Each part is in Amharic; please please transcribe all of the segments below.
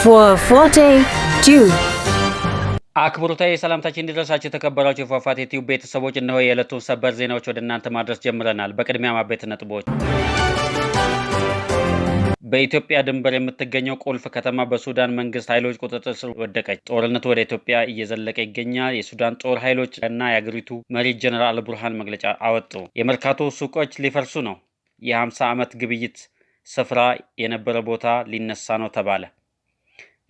for Forte 2. አክብሮታዊ ሰላምታችን እንዲደርሳችሁ የተከበራችሁ የፏፏቴ ቲዩብ ቤተሰቦች እነሆ የዕለቱን ሰበር ዜናዎች ወደ እናንተ ማድረስ ጀምረናል። በቅድሚያ ማበይት ነጥቦች። በኢትዮጵያ ድንበር የምትገኘው ቁልፍ ከተማ በሱዳን መንግስት ኃይሎች ቁጥጥር ስር ወደቀች። ጦርነቱ ወደ ኢትዮጵያ እየዘለቀ ይገኛል። የሱዳን ጦር ኃይሎች እና የአገሪቱ መሪ ጀነራል አልቡርሃን መግለጫ አወጡ። የመርካቶ ሱቆች ሊፈርሱ ነው። የ50 ዓመት ግብይት ስፍራ የነበረ ቦታ ሊነሳ ነው ተባለ።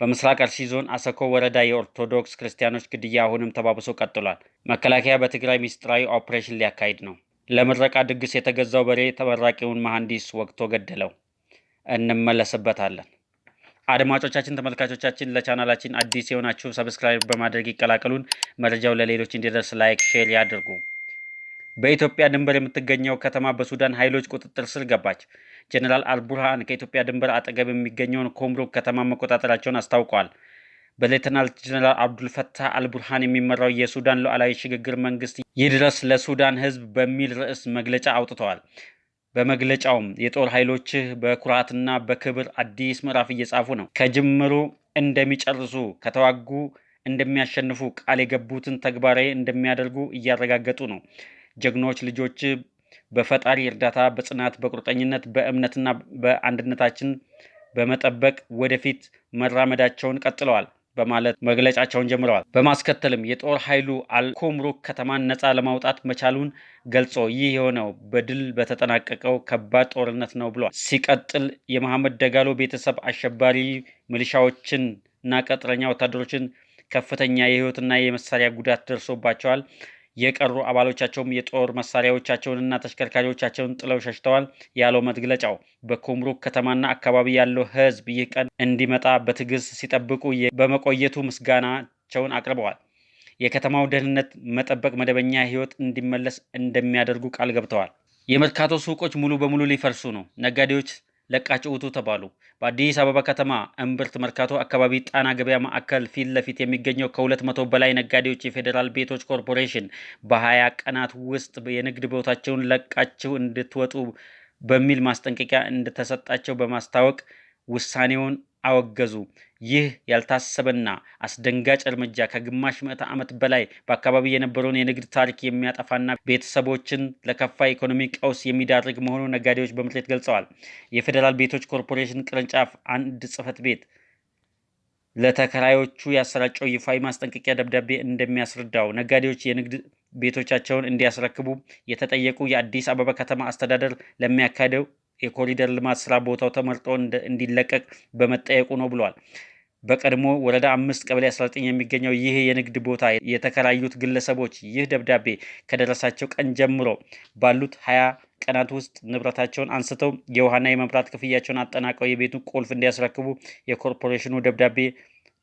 በምስራቅ አርሲ ዞን አሰኮ ወረዳ የኦርቶዶክስ ክርስቲያኖች ግድያ አሁንም ተባብሶ ቀጥሏል። መከላከያ በትግራይ ሚስጥራዊ ኦፕሬሽን ሊያካሂድ ነው። ለምረቃ ድግስ የተገዛው በሬ ተመራቂውን መሐንዲስ ወግቶ ገደለው። እንመለስበታለን። አድማጮቻችን፣ ተመልካቾቻችን ለቻናላችን አዲስ የሆናችሁ ሰብስክራይብ በማድረግ ይቀላቀሉን። መረጃው ለሌሎች እንዲደርስ ላይክ፣ ሼር ያድርጉ። በኢትዮጵያ ድንበር የምትገኘው ከተማ በሱዳን ኃይሎች ቁጥጥር ስር ገባች። ጀነራል አልቡርሃን ከኢትዮጵያ ድንበር አጠገብ የሚገኘውን ኮምሩክ ከተማ መቆጣጠራቸውን አስታውቀዋል። በሌተናል ጀነራል አብዱልፈታህ አልቡርሃን የሚመራው የሱዳን ሉዓላዊ ሽግግር መንግስት ይድረስ ለሱዳን ሕዝብ በሚል ርዕስ መግለጫ አውጥተዋል። በመግለጫውም የጦር ኃይሎችህ በኩራትና በክብር አዲስ ምዕራፍ እየጻፉ ነው፣ ከጅምሩ እንደሚጨርሱ፣ ከተዋጉ እንደሚያሸንፉ ቃል የገቡትን ተግባራዊ እንደሚያደርጉ እያረጋገጡ ነው። ጀግኖች ልጆች በፈጣሪ እርዳታ በጽናት በቁርጠኝነት በእምነትና በአንድነታችን በመጠበቅ ወደፊት መራመዳቸውን ቀጥለዋል በማለት መግለጫቸውን ጀምረዋል። በማስከተልም የጦር ኃይሉ አልኩምሩክ ከተማን ነፃ ለማውጣት መቻሉን ገልጾ ይህ የሆነው በድል በተጠናቀቀው ከባድ ጦርነት ነው ብሏል። ሲቀጥል የመሐመድ ደጋሎ ቤተሰብ አሸባሪ ሚሊሻዎችን እና ቅጥረኛ ወታደሮችን ከፍተኛ የህይወትና የመሳሪያ ጉዳት ደርሶባቸዋል። የቀሩ አባሎቻቸውም የጦር መሳሪያዎቻቸውንና ተሽከርካሪዎቻቸውን ጥለው ሸሽተዋል ያለው መግለጫው በኩምሩክ ከተማና አካባቢ ያለው ህዝብ ይህ ቀን እንዲመጣ በትዕግስት ሲጠብቁ በመቆየቱ ምስጋናቸውን አቅርበዋል። የከተማው ደህንነት መጠበቅ መደበኛ ህይወት እንዲመለስ እንደሚያደርጉ ቃል ገብተዋል። የመርካቶ ሱቆች ሙሉ በሙሉ ሊፈርሱ ነው። ነጋዴዎች ለቃችሁ ውጡ ተባሉ። በአዲስ አበባ ከተማ እምብርት መርካቶ አካባቢ ጣና ገበያ ማዕከል ፊት ለፊት የሚገኘው ከ200 በላይ ነጋዴዎች የፌዴራል ቤቶች ኮርፖሬሽን በ20 ቀናት ውስጥ የንግድ ቦታቸውን ለቃችሁ እንድትወጡ በሚል ማስጠንቀቂያ እንደተሰጣቸው በማስታወቅ ውሳኔውን አወገዙ። ይህ ያልታሰበና አስደንጋጭ እርምጃ ከግማሽ ምዕተ ዓመት በላይ በአካባቢ የነበረውን የንግድ ታሪክ የሚያጠፋና ቤተሰቦችን ለከፋ ኢኮኖሚ ቀውስ የሚዳርግ መሆኑን ነጋዴዎች በምሬት ገልጸዋል። የፌዴራል ቤቶች ኮርፖሬሽን ቅርንጫፍ አንድ ጽሕፈት ቤት ለተከራዮቹ ያሰራጨው ይፋዊ ማስጠንቀቂያ ደብዳቤ እንደሚያስረዳው ነጋዴዎች የንግድ ቤቶቻቸውን እንዲያስረክቡ የተጠየቁ የአዲስ አበባ ከተማ አስተዳደር ለሚያካሄደው የኮሪደር ልማት ስራ ቦታው ተመርጦ እንዲለቀቅ በመጠየቁ ነው ብሏል። በቀድሞ ወረዳ 5 ቀበሌ 19 የሚገኘው ይህ የንግድ ቦታ የተከራዩት ግለሰቦች ይህ ደብዳቤ ከደረሳቸው ቀን ጀምሮ ባሉት 20 ቀናት ውስጥ ንብረታቸውን አንስተው የውሃና የመብራት ክፍያቸውን አጠናቀው የቤቱን ቁልፍ እንዲያስረክቡ የኮርፖሬሽኑ ደብዳቤ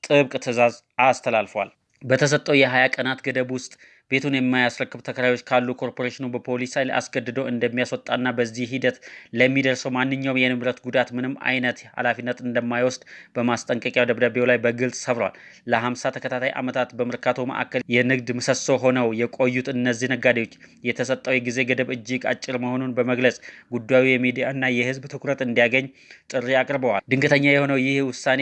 ጥብቅ ትዕዛዝ አስተላልፏል። በተሰጠው የ20 ቀናት ገደብ ውስጥ ቤቱን የማያስረክብ ተከራዮች ካሉ ኮርፖሬሽኑ በፖሊስ ኃይል አስገድዶ እንደሚያስወጣና በዚህ ሂደት ለሚደርሰው ማንኛውም የንብረት ጉዳት ምንም አይነት ኃላፊነት እንደማይወስድ በማስጠንቀቂያው ደብዳቤው ላይ በግልጽ ሰፍሯል። ለ50 ተከታታይ ዓመታት በመርካቶ ማዕከል የንግድ ምሰሶ ሆነው የቆዩት እነዚህ ነጋዴዎች የተሰጠው የጊዜ ገደብ እጅግ አጭር መሆኑን በመግለጽ ጉዳዩ የሚዲያና የሕዝብ ትኩረት እንዲያገኝ ጥሪ አቅርበዋል። ድንገተኛ የሆነው ይህ ውሳኔ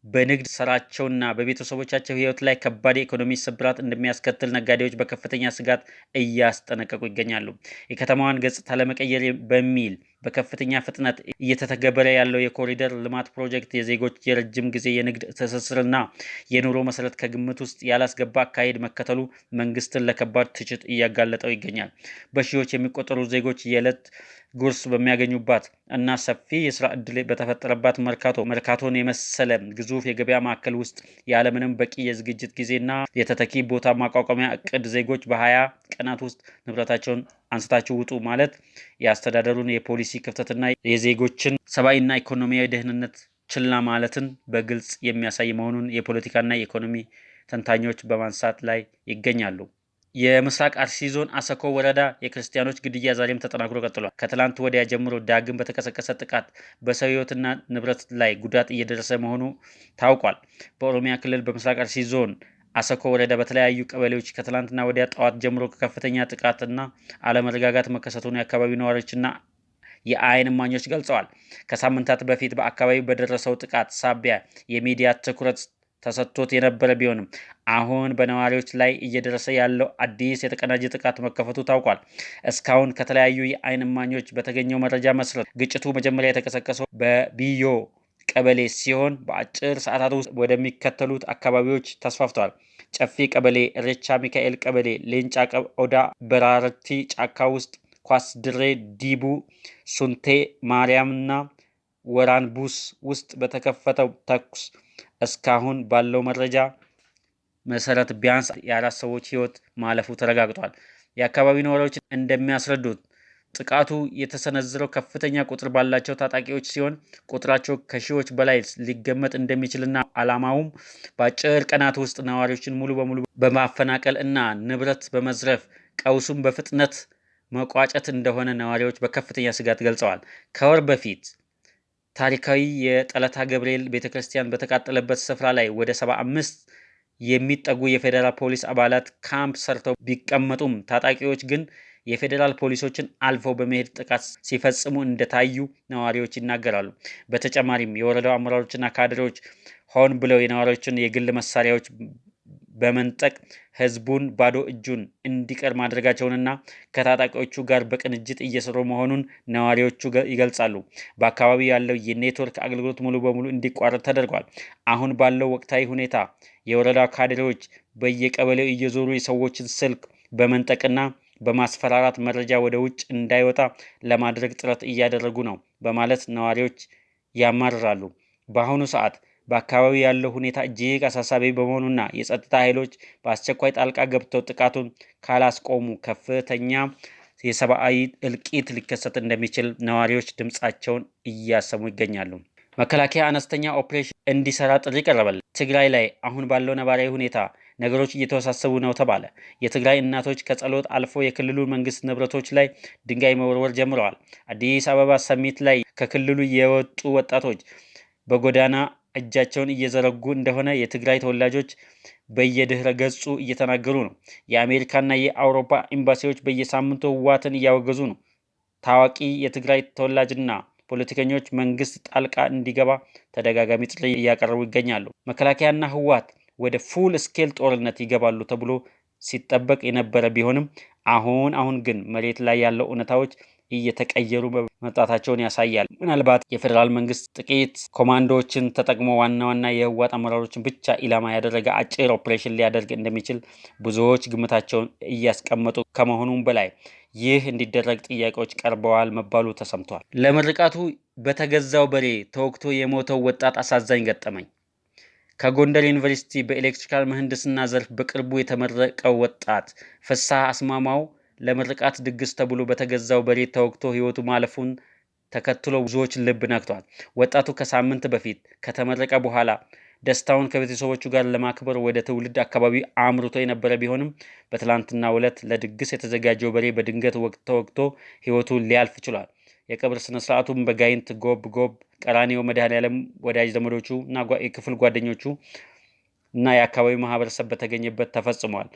በንግድ ስራቸውና በቤተሰቦቻቸው ህይወት ላይ ከባድ የኢኮኖሚ ስብራት እንደሚያስከትል ነጋዴዎች በከፍተኛ ስጋት እያስጠነቀቁ ይገኛሉ። የከተማዋን ገጽታ ለመቀየር በሚል በከፍተኛ ፍጥነት እየተተገበረ ያለው የኮሪደር ልማት ፕሮጀክት የዜጎች የረጅም ጊዜ የንግድ ትስስርና የኑሮ መሰረት ከግምት ውስጥ ያላስገባ አካሄድ መከተሉ መንግስትን ለከባድ ትችት እያጋለጠው ይገኛል። በሺዎች የሚቆጠሩ ዜጎች የዕለት ጉርስ በሚያገኙባት እና ሰፊ የስራ ዕድል በተፈጠረባት መርካቶን የመሰለ ግዙፍ የገበያ ማዕከል ውስጥ ያለምንም በቂ የዝግጅት ጊዜና የተተኪ ቦታ ማቋቋሚያ እቅድ ዜጎች በ20 ቀናት ውስጥ ንብረታቸውን አንስታችሁ ውጡ ማለት የአስተዳደሩን የፖሊሲ ክፍተትና የዜጎችን ሰብአዊና ኢኮኖሚያዊ ደህንነት ችላ ማለትን በግልጽ የሚያሳይ መሆኑን የፖለቲካና የኢኮኖሚ ተንታኞች በማንሳት ላይ ይገኛሉ። የምስራቅ አርሲ ዞን አሰኮ ወረዳ የክርስቲያኖች ግድያ ዛሬም ተጠናክሮ ቀጥሏል። ከትላንት ወዲያ ጀምሮ ዳግም በተቀሰቀሰ ጥቃት በሰው ሕይወትና ንብረት ላይ ጉዳት እየደረሰ መሆኑ ታውቋል። በኦሮሚያ ክልል በምስራቅ አርሲ ዞን አሰኮ ወረዳ በተለያዩ ቀበሌዎች ከትላንትና ወዲያ ጠዋት ጀምሮ ከፍተኛ ጥቃትና አለመረጋጋት መከሰቱን የአካባቢው ነዋሪዎችና የአይን እማኞች ገልጸዋል። ከሳምንታት በፊት በአካባቢው በደረሰው ጥቃት ሳቢያ የሚዲያ ትኩረት ተሰጥቶት የነበረ ቢሆንም አሁን በነዋሪዎች ላይ እየደረሰ ያለው አዲስ የተቀናጀ ጥቃት መከፈቱ ታውቋል። እስካሁን ከተለያዩ የአይን እማኞች በተገኘው መረጃ መሰረት ግጭቱ መጀመሪያ የተቀሰቀሰው በቢዮ ቀበሌ ሲሆን በአጭር ሰዓታት ውስጥ ወደሚከተሉት አካባቢዎች ተስፋፍተዋል። ጨፌ ቀበሌ፣ እሬቻ ሚካኤል ቀበሌ፣ ሌንጫ ኦዳ በራርቲ ጫካ ውስጥ፣ ኳስ ድሬ፣ ዲቡ፣ ሱንቴ ማርያምና ወራንቡስ ውስጥ በተከፈተው ተኩስ እስካሁን ባለው መረጃ መሰረት ቢያንስ የ4 ሰዎች ሕይወት ማለፉ ተረጋግጧል። የአካባቢው ነዋሪዎች እንደሚያስረዱት ጥቃቱ የተሰነዘረው ከፍተኛ ቁጥር ባላቸው ታጣቂዎች ሲሆን ቁጥራቸው ከሺዎች በላይ ሊገመት እንደሚችልና ዓላማውም በአጭር ቀናት ውስጥ ነዋሪዎችን ሙሉ በሙሉ በማፈናቀል እና ንብረት በመዝረፍ ቀውሱን በፍጥነት መቋጨት እንደሆነ ነዋሪዎች በከፍተኛ ስጋት ገልጸዋል። ከወር በፊት ታሪካዊ የጠለታ ገብርኤል ቤተክርስቲያን በተቃጠለበት ስፍራ ላይ ወደ 75 የሚጠጉ የፌዴራል ፖሊስ አባላት ካምፕ ሰርተው ቢቀመጡም ታጣቂዎች ግን የፌዴራል ፖሊሶችን አልፈው በመሄድ ጥቃት ሲፈጽሙ እንደታዩ ነዋሪዎች ይናገራሉ። በተጨማሪም የወረዳው አመራሮችና ካድሬዎች ሆን ብለው የነዋሪዎችን የግል መሳሪያዎች በመንጠቅ ህዝቡን ባዶ እጁን እንዲቀር ማድረጋቸውንና ከታጣቂዎቹ ጋር በቅንጅት እየሰሩ መሆኑን ነዋሪዎቹ ይገልጻሉ። በአካባቢው ያለው የኔትወርክ አገልግሎት ሙሉ በሙሉ እንዲቋረጥ ተደርጓል። አሁን ባለው ወቅታዊ ሁኔታ የወረዳው ካድሬዎች በየቀበሌው እየዞሩ የሰዎችን ስልክ በመንጠቅና በማስፈራራት መረጃ ወደ ውጭ እንዳይወጣ ለማድረግ ጥረት እያደረጉ ነው በማለት ነዋሪዎች ያማርራሉ። በአሁኑ ሰዓት በአካባቢው ያለው ሁኔታ እጅግ አሳሳቢ በመሆኑና የጸጥታ ኃይሎች በአስቸኳይ ጣልቃ ገብተው ጥቃቱን ካላስቆሙ ከፍተኛ የሰብአዊ እልቂት ሊከሰት እንደሚችል ነዋሪዎች ድምጻቸውን እያሰሙ ይገኛሉ። መከላከያ አነስተኛ ኦፕሬሽን እንዲሰራ ጥሪ ቀረበለት። ትግራይ ላይ አሁን ባለው ነባራዊ ሁኔታ ነገሮች እየተወሳሰቡ ነው ተባለ። የትግራይ እናቶች ከጸሎት አልፎ የክልሉ መንግስት ንብረቶች ላይ ድንጋይ መወርወር ጀምረዋል። አዲስ አበባ ሰሚት ላይ ከክልሉ የወጡ ወጣቶች በጎዳና እጃቸውን እየዘረጉ እንደሆነ የትግራይ ተወላጆች በየድህረ ገጹ እየተናገሩ ነው። የአሜሪካና የአውሮፓ ኤምባሲዎች በየሳምንቱ ህወሓትን እያወገዙ ነው። ታዋቂ የትግራይ ተወላጅና ፖለቲከኞች መንግስት ጣልቃ እንዲገባ ተደጋጋሚ ጥሪ እያቀረቡ ይገኛሉ። መከላከያና ህወሓት ወደ ፉል ስኬል ጦርነት ይገባሉ ተብሎ ሲጠበቅ የነበረ ቢሆንም አሁን ግን መሬት ላይ ያለው እውነታዎች እየተቀየሩ መምጣታቸውን ያሳያል። ምናልባት የፌዴራል መንግስት ጥቂት ኮማንዶዎችን ተጠቅሞ ዋና የህወሓት አመራሮችን ብቻ ኢላማ ያደረገ አጭር ኦፕሬሽን ሊያደርግ እንደሚችል ብዙዎች ግምታቸውን እያስቀመጡ ከመሆኑም በላይ ይህ እንዲደረግ ጥያቄዎች ቀርበዋል መባሉ ተሰምቷል። ለምርቃቱ በተገዛው በሬ ተወግቶ የሞተው ወጣት አሳዛኝ ገጠመኝ። ከጎንደር ዩኒቨርሲቲ በኤሌክትሪካል ምህንድስና ዘርፍ በቅርቡ የተመረቀው ወጣት ፍስሐ አስማማው ለምርቃት ድግስ ተብሎ በተገዛው በሬ ተወግቶ ህይወቱ ማለፉን ተከትሎ ብዙዎች ልብ ነክቷል። ወጣቱ ከሳምንት በፊት ከተመረቀ በኋላ ደስታውን ከቤተሰቦቹ ጋር ለማክበር ወደ ትውልድ አካባቢ አምርቶ የነበረ ቢሆንም በትላንትናው ዕለት ለድግስ የተዘጋጀው በሬ በድንገት ተወግቶ ህይወቱ ሊያልፍ ችሏል። የቀብር ስነ ስርዓቱም በጋይንት ጎብ ቀራኒዮ መድኃኔዓለም ወዳጅ ዘመዶቹ እና የክፍል ጓደኞቹ እና የአካባቢው ማህበረሰብ በተገኘበት ተፈጽሟል።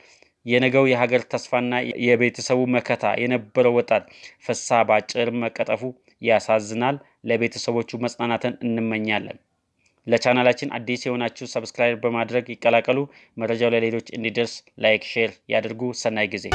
የነገው የሀገር ተስፋና የቤተሰቡ መከታ የነበረው ወጣት ፍስሐ በአጭር መቀጠፉ ያሳዝናል። ለቤተሰቦቹ መጽናናትን እንመኛለን። ለቻናላችን አዲስ የሆናችሁ ሰብስክራይብ በማድረግ ይቀላቀሉ። መረጃው ለሌሎች እንዲደርስ ላይክ፣ ሼር ያድርጉ። ሰናይ ጊዜ